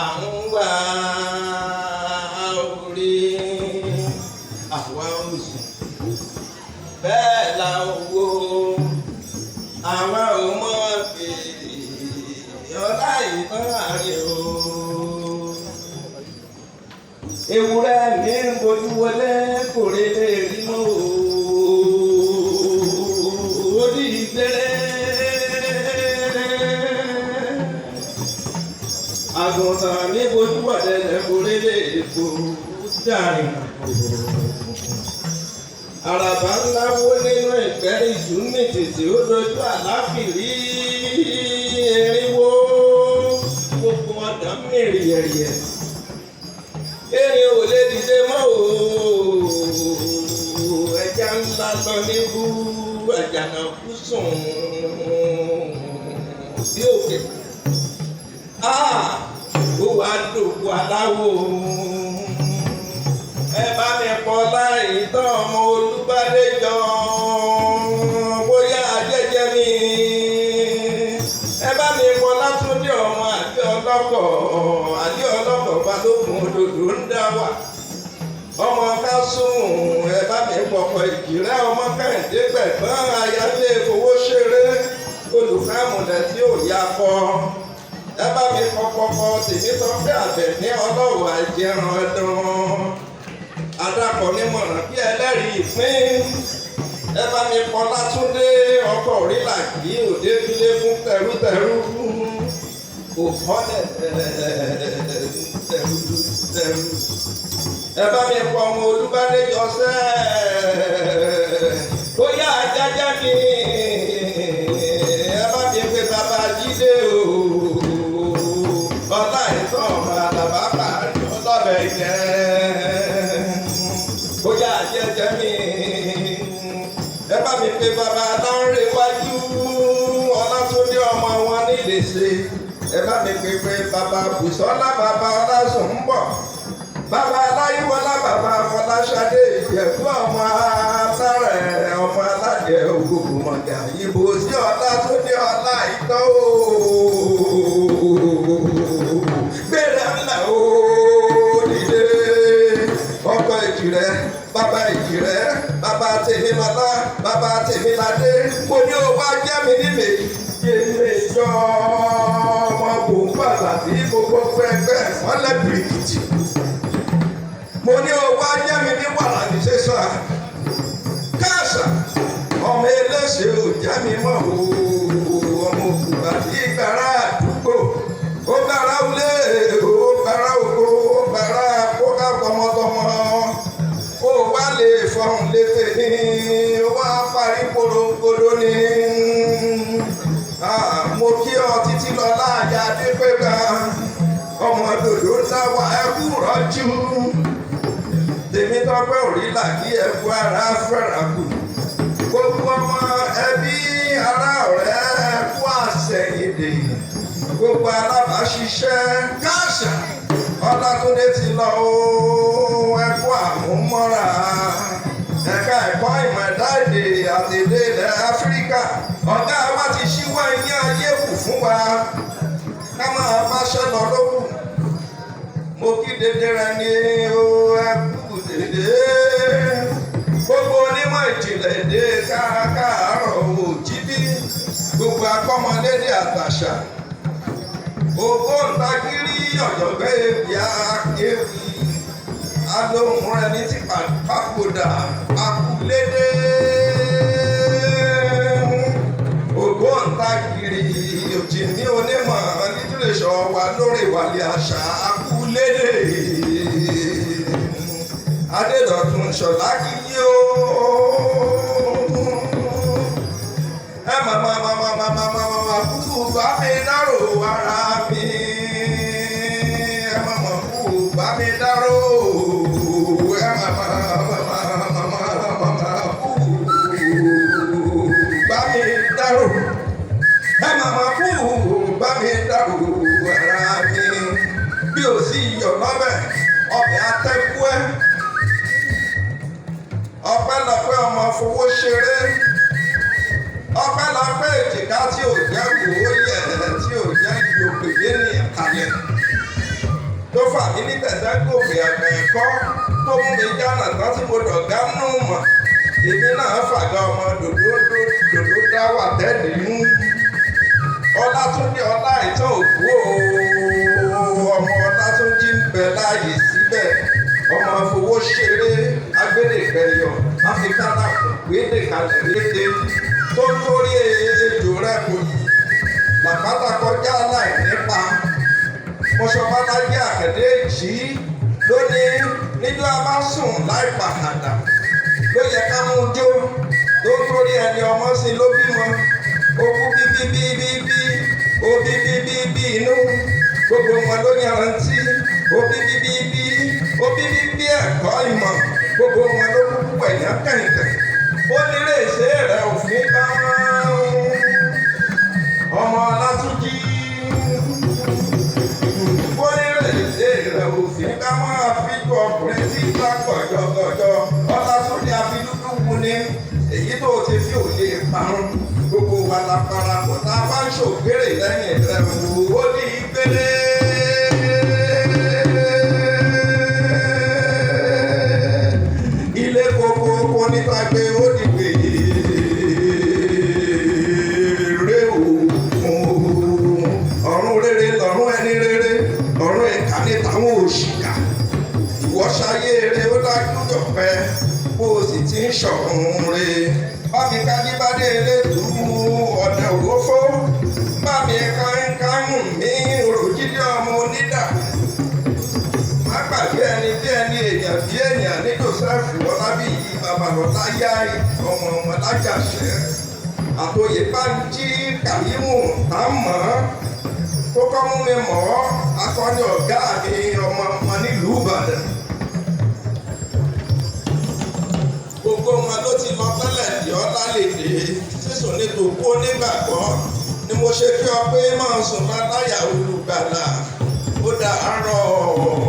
àwọn wà orí àwa oṣù bẹ́ẹ̀ la wo àwa ò mọ̀ pé ọlá ìtàn àárẹ̀ o. ewúrẹ́ mi ń bojú wọlé kò rí lè rí mọ́ o. orí ìgbéré àgùntàn mi bojú wọlé kò rí lè kó dàrin. àràbà ńlá wó nínú ìgbẹ́ ìjú ní tètè ó dojú àláfìrí erinwó gbogbo ọ̀dọ́ mìíràn yẹ̀rìẹ̀. Erin ò lè dìde mọ́ o, ẹja ńlá lọ níbú, àjànàkú sùn sí òkè. Ó wá dòkú aláwo. Ẹ bá mi pọ̀ láì tán ọmọ Olúbádéjọ, bóyá ajẹ́jẹ́ mi. Ẹ bá mi pọ̀ Látúndé ọmọ àti ọlọ́kọ̀, àti ọlọ́kọ̀ balógun òdòdó ń dá wà. Ọmọ Kásùn ẹ bá mi pọ̀pọ̀ Ìkìrẹ́ ọmọ Kẹ́hìndé gbẹ̀gbọ́n ayáde fowó ṣeré olùfẹ́mùlẹ̀ tí ò yá kọ́. Ẹ bá mi pọ̀pọ̀pọ̀ Tèmítọ́pẹ́ Àbẹ̀ní ọlọ́wọ̀ àjẹrán ẹdán. Adakọ̀ nímọ̀ràn bí ẹlẹ́rìí ìpín. Ẹ bá mi pọ̀ Látúndé ọkọ̀ orílà kí òde dúlé fún tẹrútẹrú. Òfọ́lẹ̀ tẹrú. Ẹ bá mi pọ̀ ọmọ Olúbádéjọ sẹ́. Bóyá ajájá ni ẹ bá mi pe bàbá Jídé o. Ọlá ìtàn ọmọ Àlàbá pàdé ọlọ́bẹ̀ jẹ́. Bóyá ajẹ́jẹ́ mi ẹ bá mi pe bàbá Lánrewájú Ọlátúndé ọmọ wọn nílèṣe. Ẹ bá mi pe bàbá Bùsọ́lá bàbá Ọlásùn ń bọ̀. Bàbá Aláyíwọlá bàbá Fọláṣadé Ìjẹ̀bú ọmọ Alárẹ̀ ọmọ Aládé Ògbómọ̀jà ìbò sí Ọlátúndé ọlá ìtọ́ o. Gbéra ńlá o dìde ọkọ̀ Èjìrẹ́ bàbá Èjìrẹ́ bàbá Tèmilọ́lá bàbá Tèmiládé mo ní o wá jẹ́ mi nílé ìjọ ọmọ kò ń pàtàkì gbogbo ẹgbẹ́ ìmọ̀lẹ́ bìrìkìtì. Mo ní o wá jẹ́ mi ní wàrà ní sẹ́sà káàsà ọmọ eléṣe ò jẹ́ mi mọ́ o ọmọ òkúta tí gbàrà àdúgbò ó gbàrà ulé ó gbàrà oko ó gbàrà kóká tọmọtọmọ ó wá lè fọhùn létè ní ó wá parí porongodo ní. Mo kí ọ títí lọ láàjà Adépéga ọmọ dòdò ńlá wa ẹkú rọ́jú. Tèmítọ́pẹ́ òrìlà kí ẹkú ara fẹ́ràn kù. Gbogbo ọmọ ẹbí ará ọ̀rẹ́ ẹkú àṣẹyìndè. Gbogbo alábàáṣiṣẹ́ káàṣà Ọlátúndé ti lọ o ẹkú àmúmọ́ra. Ẹ̀ka ẹ̀kọ́ ìmọ̀ ẹ̀dá èdè àti èdè ilẹ̀ Áfíríkà. Ọ̀gá wa ti ṣíwọ́ ilé ayé kù fún wa. Ká máa báṣẹ́ lọ lókù. Mo kí dédé rẹ ní o ẹkú dédé. Gbogbo onímọ̀ ìjìnlẹ̀ èdè káàárọ̀ òjìbí. Gbogbo akọ́mọlédè àtàṣà. Ògbóǹtagìrì ọ̀jọ̀gbẹ́ èbí akéwì. Adóhùn rẹ ní ti papòdà akúlédè. Ògbóǹtagìrì òjì ní onímọ̀ lítírésọ̀ wa lórí ìwàlẹ̀ àṣà akúlédè. Adédọ̀tun Ṣọlá kìí o. Ẹ màmá kúkú bá mi dárò ara mi. Ẹ màmá kúkú bá mi dárò. Ẹ màmá kúkú bá mi dárò. Ẹ màmá kúkú bá mi dárò ara mi. Bí o sì yọ̀ lọ́bẹ̀ ọbẹ̀ atẹ́kú ẹ. Ọpẹ́lọpẹ́ ọmọ fowó ṣeré. Ọpẹ́lọpẹ́ èjìká tí ò jẹ́ kó yẹ tí ò jẹ́ ìyókèlé ní ìkàlẹ̀. fà mí ní tẹ̀tẹ̀ gòkè àgbẹ̀ ẹ̀kọ́ tó mú mi jánà tán tí mo dọ̀gá nù mọ̀ èmi náà fàgà ọmọ dòdò dá wà tẹ́lẹ̀ mú Ọlátúnjí ọlá ìtàn òkú ọmọ Ọlátúnjí ń bẹ láàyè síbẹ̀ ọmọ fowó ṣeré agbẹ́dẹ̀gbẹ̀yọ̀ áfíríkánà gbédè kalẹ̀ léde tó torí ejò rẹ̀ kò làpátá kọjá láì nípa mọ̀ṣọ́báláyé àkẹ́dẹ́ jí lónìí níjọ́ a bá sùn láì pàhàdà ló yẹ ká mú jó tó torí ẹni ọmọ sí ló bímọ okú bíbíbíbí ó bíbíbíbí inú gbogbo wọn ló yanrantí ó bíbíbíbí ó bíbíbí ẹ̀kọ́ ìmọ̀ gbogbo wọn ló kúkú pẹ̀yàn kẹ̀kẹ́ ó nílé ìṣe rẹ̀ òfin bá ọmọ Ọlátúnjí ó nílé ìṣe rẹ̀ òfin bá máa fi jọ ọkùnrin tí bá gọ̀jọ̀gọ̀jọ̀ Ọlátúnjí àfidúdú wù ní èyí tó ti fi òye parun gbogbo wa la parapọ̀ tá a bá ń ṣògbére lẹ́yìn rẹ̀ wò ó ní ìgbélé. ilé koko kò níta gbé ó di gbèyè rè o ọ̀run rere lọ́run ẹni rere ọ̀run ẹ̀ka ní táwọn òṣìkà ìwọ́ṣayé rẹ ó dájú dọ̀pẹ́ bó o sì ti ń ṣọ̀run rẹ bámi kájíbádé elédùú ọ̀dẹ̀ òrófó bámi káńkáńmù mí òròjídé ọmọ onídà má gbàgbé ẹni bí ẹni èèyàn bí èèyàn ní Joseph Ọlábíyí Babalọ́lá yáì ọmọ Lájàṣẹ àtòyè Bánjí Kàrímù támọ̀ tó kọ́ mú mi mọ̀ ọ́ akọni ọ̀gá mi ọmọ wọn nílùú Ìbàdàn. Gbogbo wọn ló ti lọ tẹ́lẹ̀ tí ọ́ lálẹ́dẹ́ sísùn ní tòkú onígbàgbọ́ ni mo ṣe kí ọ pé máa sùn láláyà olùgbàlà ó dàárọ̀.